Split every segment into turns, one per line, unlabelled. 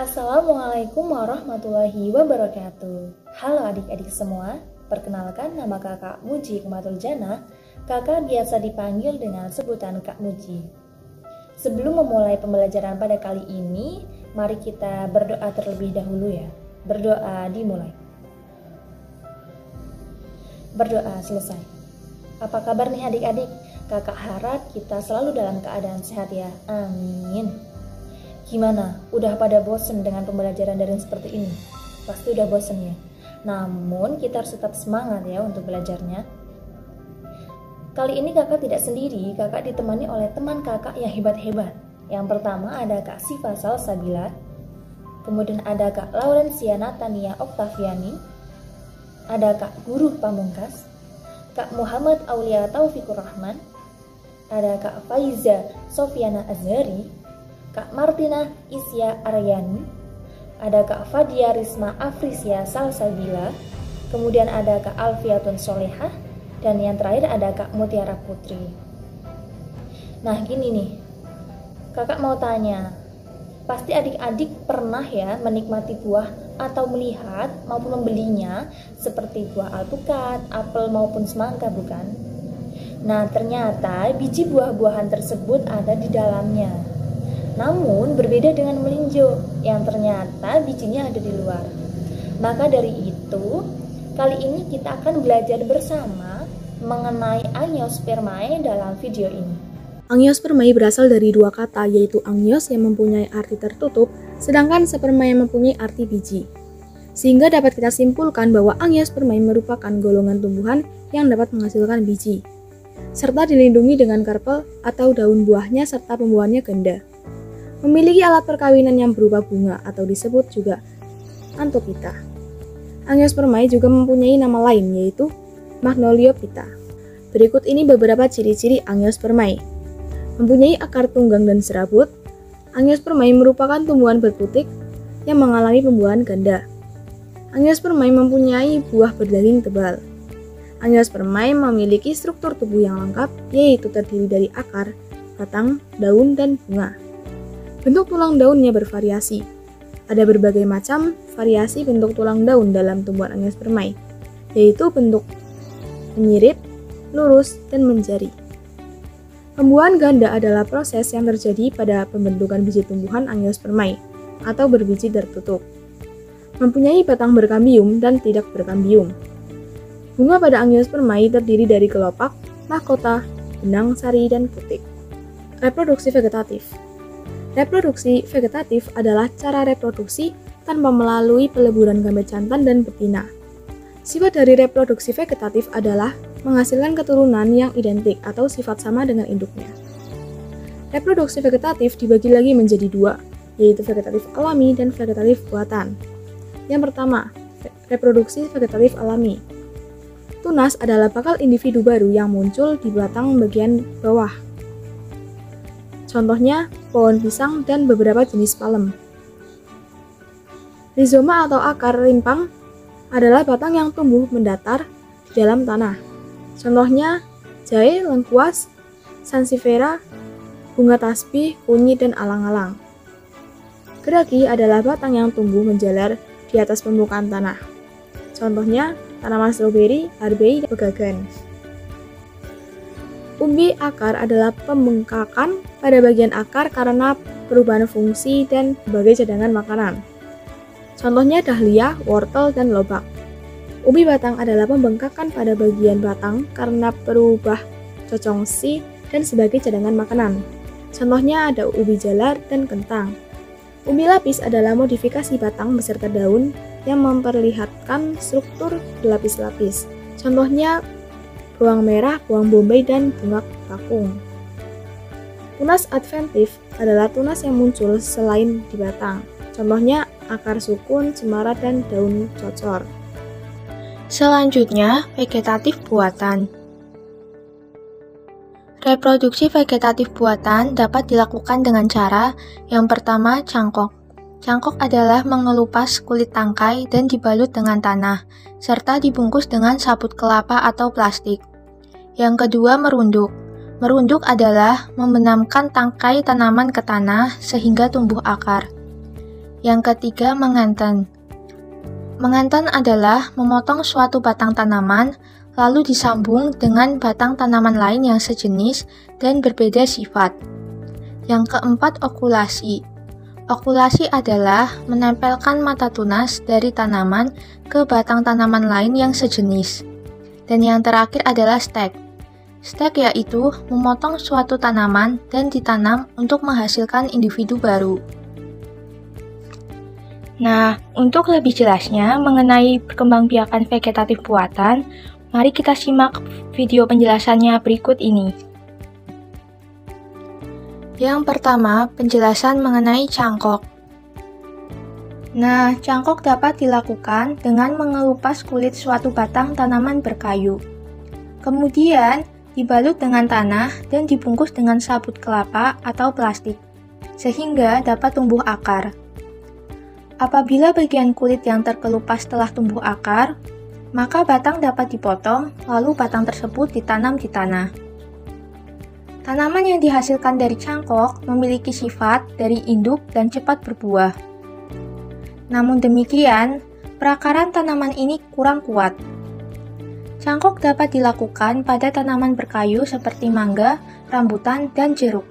Assalamualaikum warahmatullahi wabarakatuh. Halo adik-adik semua, perkenalkan nama kakak Muji Kematul Jana. Kakak biasa dipanggil dengan sebutan Kak Muji. Sebelum memulai pembelajaran pada kali ini, mari kita berdoa terlebih dahulu ya. Berdoa dimulai. Berdoa selesai. Apa kabar nih adik-adik? Kakak harap kita selalu dalam keadaan sehat ya. Amin. Gimana? Udah pada bosen dengan pembelajaran daring seperti ini? Pasti udah bosen ya. Namun kita harus tetap semangat ya untuk belajarnya. Kali ini kakak tidak sendiri, kakak ditemani oleh teman kakak yang hebat-hebat. Yang pertama ada Kak Siva Salsabila, kemudian ada Kak Laurencia Natania Oktaviani, ada Kak Guru Pamungkas, Kak Muhammad Aulia Taufikur Rahman, ada Kak Faiza Sofiana Azhari, Kak Martina Isya Aryani, ada Kak Fadia Risma Afrisya Salsabila, kemudian ada Kak Alfiatun Solehah, dan yang terakhir ada Kak Mutiara Putri. Nah gini nih, kakak mau tanya, pasti adik-adik pernah ya menikmati buah atau melihat maupun membelinya seperti buah alpukat, apel maupun semangka bukan? Nah ternyata biji buah-buahan tersebut ada di dalamnya. Namun berbeda dengan melinjo yang ternyata bijinya ada di luar. Maka dari itu, kali ini kita akan belajar bersama mengenai Angiospermae dalam video ini.
Angiospermae berasal dari dua kata, yaitu angios yang mempunyai arti tertutup, sedangkan sperma yang mempunyai arti biji. Sehingga dapat kita simpulkan bahwa Angiospermae merupakan golongan tumbuhan yang dapat menghasilkan biji, serta dilindungi dengan karpel atau daun buahnya serta pembuahannya ganda. Memiliki alat perkawinan yang berupa bunga atau disebut juga Anthophyta. Angiospermae juga mempunyai nama lain yaitu Magnoliophyta. Berikut ini beberapa ciri-ciri Angiospermae. Mempunyai akar tunggang dan serabut. Angiospermae merupakan tumbuhan berputik yang mengalami pembuahan ganda. Angiospermae mempunyai buah berdaging tebal. Angiospermae memiliki struktur tubuh yang lengkap yaitu terdiri dari akar, batang, daun, dan bunga. Bentuk tulang daunnya bervariasi. Ada berbagai macam variasi bentuk tulang daun dalam tumbuhan Angiospermae, yaitu bentuk menyirip, lurus, dan menjari. Pembuahan ganda adalah proses yang terjadi pada pembentukan biji tumbuhan Angiospermae atau berbiji tertutup. Mempunyai batang berkambium dan tidak berkambium. Bunga pada Angiospermae terdiri dari kelopak, mahkota, benang sari, dan putik. Reproduksi vegetatif. Reproduksi vegetatif adalah cara reproduksi tanpa melalui peleburan gamet jantan dan betina. Sifat dari reproduksi vegetatif adalah menghasilkan keturunan yang identik atau sifat sama dengan induknya. Reproduksi vegetatif dibagi lagi menjadi dua, yaitu vegetatif alami dan vegetatif buatan. Yang pertama, reproduksi vegetatif alami. Tunas adalah bakal individu baru yang muncul di batang bagian bawah. Contohnya, pohon pisang dan beberapa jenis palem. Rizoma atau akar rimpang adalah batang yang tumbuh mendatar di dalam tanah. Contohnya, jahe, lengkuas, sansevieria, bunga tasbih, kunyit, dan alang-alang. Geragi adalah batang yang tumbuh menjalar di atas permukaan tanah. Contohnya, tanaman stroberi, harbei, dan pegagan. Umbi akar adalah pembengkakan pada bagian akar karena perubahan fungsi dan sebagai cadangan makanan. Contohnya dahlia, wortel, dan lobak. Umbi batang adalah pembengkakan pada bagian batang karena berubah cocongsi dan sebagai cadangan makanan. Contohnya ada ubi jalar dan kentang. Umbi lapis adalah modifikasi batang beserta daun yang memperlihatkan struktur berlapis-lapis. Contohnya bawang merah, bawang bombay, dan bunga kakung. Tunas adventif adalah tunas yang muncul selain di batang. Contohnya akar sukun, cemara, dan daun cocor.
Selanjutnya, vegetatif buatan. Reproduksi vegetatif buatan dapat dilakukan dengan cara yang pertama cangkok. Cangkok adalah mengelupas kulit tangkai dan dibalut dengan tanah, serta dibungkus dengan sabut kelapa atau plastik. Yang kedua, merunduk. Merunduk adalah membenamkan tangkai tanaman ke tanah sehingga tumbuh akar. Yang ketiga, menganten. Menganten adalah memotong suatu batang tanaman, lalu disambung dengan batang tanaman lain yang sejenis dan berbeda sifat. Yang keempat, okulasi. Okulasi adalah menempelkan mata tunas dari tanaman ke batang tanaman lain yang sejenis. Dan yang terakhir adalah stek. Stek yaitu memotong suatu tanaman dan ditanam untuk menghasilkan individu baru. Nah, untuk lebih jelasnya mengenai perkembangbiakan vegetatif buatan, mari kita simak video penjelasannya berikut ini. Yang pertama, penjelasan mengenai cangkok. Nah, cangkok dapat dilakukan dengan mengelupas kulit suatu batang tanaman berkayu. Kemudian, dibalut dengan tanah dan dibungkus dengan sabut kelapa atau plastik, sehingga dapat tumbuh akar. Apabila bagian kulit yang terkelupas telah tumbuh akar, maka batang dapat dipotong, lalu batang tersebut ditanam di tanah. Tanaman yang dihasilkan dari cangkok memiliki sifat dari induk dan cepat berbuah. Namun demikian, perakaran tanaman ini kurang kuat. Cangkok dapat dilakukan pada tanaman berkayu seperti mangga, rambutan, dan jeruk.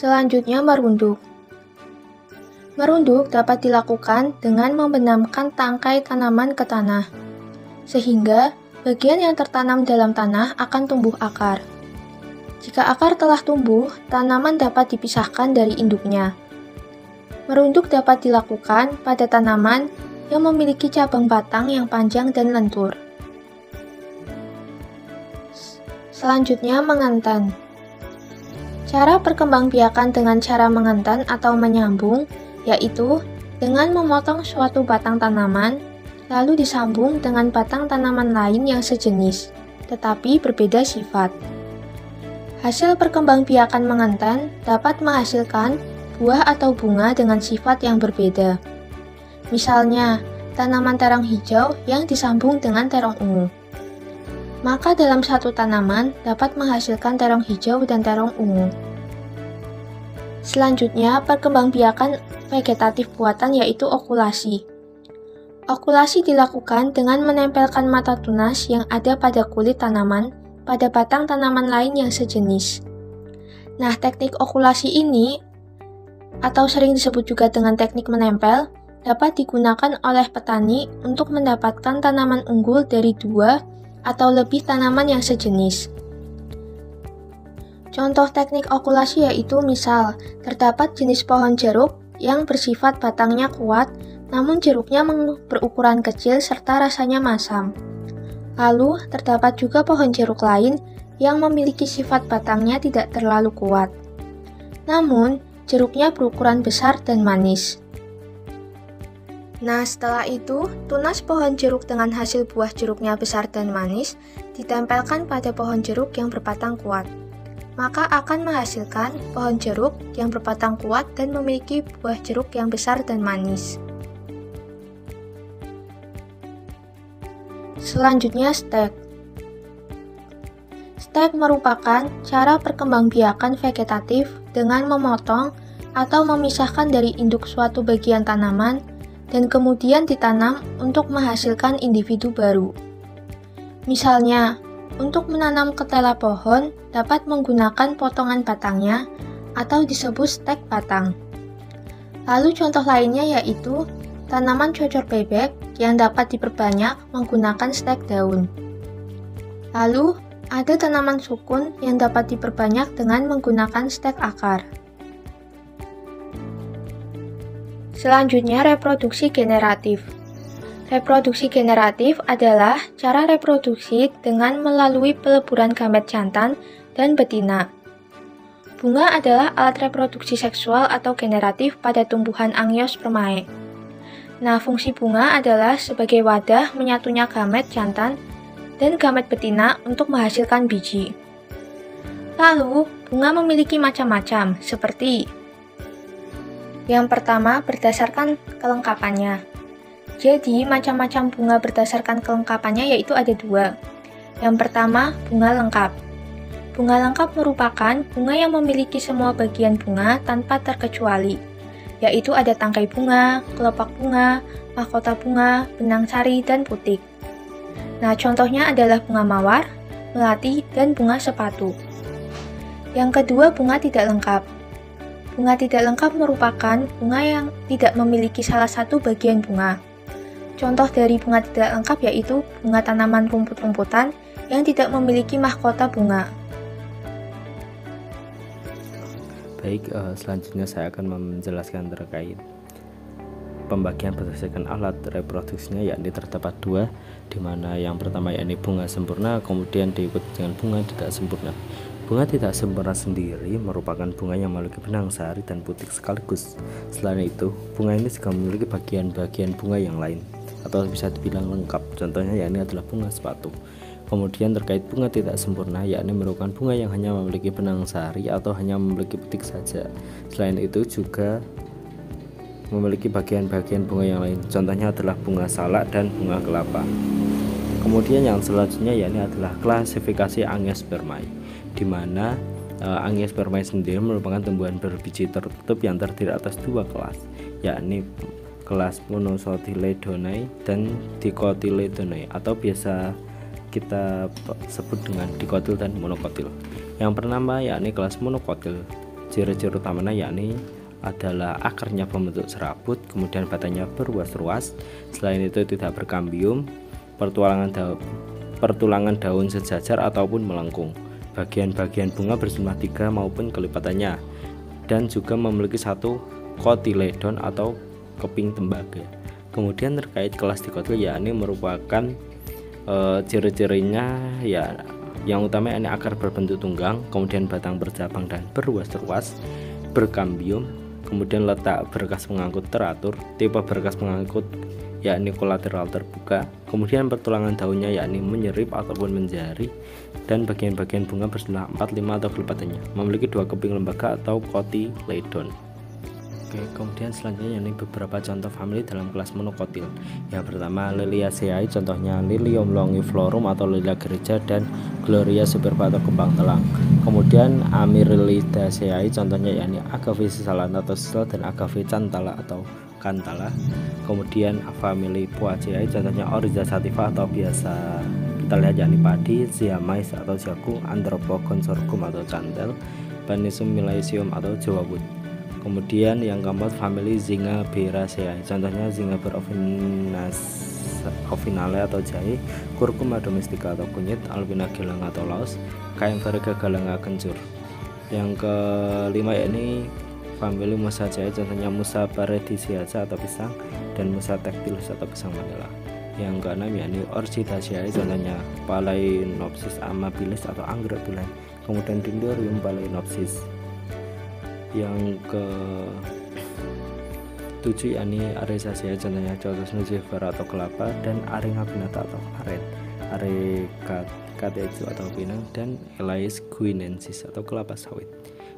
Selanjutnya, merunduk. Merunduk dapat dilakukan dengan membenamkan tangkai tanaman ke tanah, sehingga bagian yang tertanam dalam tanah akan tumbuh akar. Jika akar telah tumbuh, tanaman dapat dipisahkan dari induknya. Merunduk dapat dilakukan pada tanaman yang memiliki cabang batang yang panjang dan lentur. Selanjutnya, menganten. Cara perkembangbiakan dengan cara menganten atau menyambung, yaitu dengan memotong suatu batang tanaman, lalu disambung dengan batang tanaman lain yang sejenis, tetapi berbeda sifat. Hasil perkembangbiakan menganten dapat menghasilkan buah atau bunga dengan sifat yang berbeda. Misalnya, tanaman terong hijau yang disambung dengan terong ungu. Maka dalam satu tanaman dapat menghasilkan terong hijau dan terong ungu. Selanjutnya, perkembangbiakan vegetatif buatan yaitu okulasi. Okulasi dilakukan dengan menempelkan mata tunas yang ada pada kulit tanaman pada batang tanaman lain yang sejenis. Nah, teknik okulasi ini, atau sering disebut juga dengan teknik menempel, dapat digunakan oleh petani untuk mendapatkan tanaman unggul dari 2 atau lebih tanaman yang sejenis. Contoh teknik okulasi yaitu misal, terdapat jenis pohon jeruk yang bersifat batangnya kuat, namun jeruknya berukuran kecil serta rasanya masam. Lalu, terdapat juga pohon jeruk lain yang memiliki sifat batangnya tidak terlalu kuat, namun jeruknya berukuran besar dan manis. Nah, setelah itu, tunas pohon jeruk dengan hasil buah jeruknya besar dan manis ditempelkan pada pohon jeruk yang berbatang kuat. Maka akan menghasilkan pohon jeruk yang berbatang kuat dan memiliki buah jeruk yang besar dan manis. Selanjutnya, stek. Stek merupakan cara perkembangbiakan vegetatif dengan memotong atau memisahkan dari induk suatu bagian tanaman dan kemudian ditanam untuk menghasilkan individu baru. Misalnya, untuk menanam ketela pohon dapat menggunakan potongan batangnya atau disebut stek batang. Lalu contoh lainnya yaitu tanaman cocor bebek yang dapat diperbanyak menggunakan stek daun. Lalu, ada tanaman sukun yang dapat diperbanyak dengan menggunakan stek akar. Selanjutnya, reproduksi generatif. Reproduksi generatif adalah cara reproduksi dengan melalui peleburan gamet jantan dan betina. Bunga adalah alat reproduksi seksual atau generatif pada tumbuhan Angiospermae. Nah, fungsi bunga adalah sebagai wadah menyatunya gamet jantan dan gamet betina untuk menghasilkan biji. Lalu, bunga memiliki macam-macam, seperti yang pertama, berdasarkan kelengkapannya. Jadi, macam-macam bunga berdasarkan kelengkapannya yaitu ada 2. Yang pertama, bunga lengkap. Bunga lengkap merupakan bunga yang memiliki semua bagian bunga tanpa terkecuali, yaitu ada tangkai bunga, kelopak bunga, mahkota bunga, benang sari, dan putik. Nah, contohnya adalah bunga mawar, melati, dan bunga sepatu. Yang kedua, bunga tidak lengkap. Bunga tidak lengkap merupakan bunga yang tidak memiliki salah satu bagian bunga. Contoh dari bunga tidak lengkap yaitu bunga tanaman rumput-rumputan yang tidak memiliki mahkota bunga.
Baik, selanjutnya saya akan menjelaskan terkait pembagian berdasarkan alat reproduksinya, yakni terdapat dua, di mana yang pertama yakni bunga sempurna, kemudian diikuti dengan bunga tidak sempurna. Bunga tidak sempurna sendiri merupakan bunga yang memiliki benang sari dan putik sekaligus. Selain itu, bunga ini juga memiliki bagian-bagian bunga yang lain atau bisa dibilang lengkap. Contohnya yakni adalah bunga sepatu. Kemudian terkait bunga tidak sempurna, yakni merupakan bunga yang hanya memiliki benang sari atau hanya memiliki putik saja. Selain itu juga memiliki bagian-bagian bunga yang lain. Contohnya adalah bunga salak dan bunga kelapa. Kemudian yang selanjutnya yakni adalah klasifikasi Angiospermae, di mana Angiospermae sendiri merupakan tumbuhan berbiji tertutup yang terdiri atas dua kelas, yakni kelas Monocotyledonae dan Dicotyledonae, atau biasa kita sebut dengan dikotil dan monokotil. Yang pertama yakni kelas monokotil. Ciri-ciri utamanya yakni adalah akarnya berbentuk serabut, kemudian batangnya berruas-ruas. Selain itu tidak berkambium, pertulangan daun sejajar ataupun melengkung. Bagian-bagian bunga berjumlah 3 maupun kelipatannya, dan juga memiliki satu kotiledon atau keping tembaga. Kemudian terkait kelas dikotil yakni merupakan ciri-cirinya ya yang utama yakni akar berbentuk tunggang, kemudian batang bercabang dan berruas-ruas, berkambium, kemudian letak berkas pengangkut teratur, tipe berkas pengangkut yakni kolateral terbuka, kemudian pertulangan daunnya yakni menyerip ataupun menjari, dan bagian-bagian bunga berjumlah 4, 5 atau kelipatannya, memiliki 2 keping lembaga atau kotiledon. Oke, kemudian selanjutnya ini beberapa contoh famili dalam kelas monokotil. Yang pertama Liliaceae, contohnya Lilium longiflorum atau lilia gereja, dan Gloria superba atau kembang telang. Kemudian Amaryllidaceae, contohnya yakni Agave sisalana atau sisal dan Agave cantala atau kantala. Kemudian famili Poaceae, contohnya Oryza sativa atau biasa kita lihat yakni padi, Ziamais atau jagung, Andropogon sorghum atau cantel, Panisum milesium atau jawawut. Kemudian yang keempat famili Zingiberaceae, contohnya Zingiber officinae atau jahe, Curcuma domestica atau kunyit, Alpina gelang atau laos, Kaempferia galanga kencur. Yang kelima yakni famili Musaceae, contohnya Musa paradisiaca atau pisang, dan Musa tactilis atau pisang manila. Yang keenam yakni Orchidaceae, contohnya Phalaenopsis amabilis atau anggrek tulen, kemudian Dendrobium phalaenopsis. Yang ke-7 yakni Arisaceae, contohnya Caucus nugifera atau kelapa, dan Aringa pinata atau aren, Arecatecu atau pinang, dan Elais guinensis atau kelapa sawit.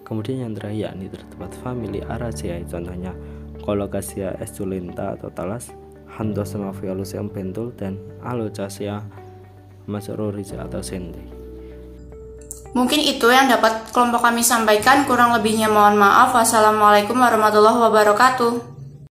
Kemudian yang terakhir yakni terdapat famili Araceae, contohnya Colocasia esculenta atau talas, Hanthosema vialuseum pentul, dan Alocasia masroriza atau sente.
Mungkin itu yang dapat kelompok kami sampaikan, kurang lebihnya mohon maaf. Wassalamualaikum warahmatullahi wabarakatuh.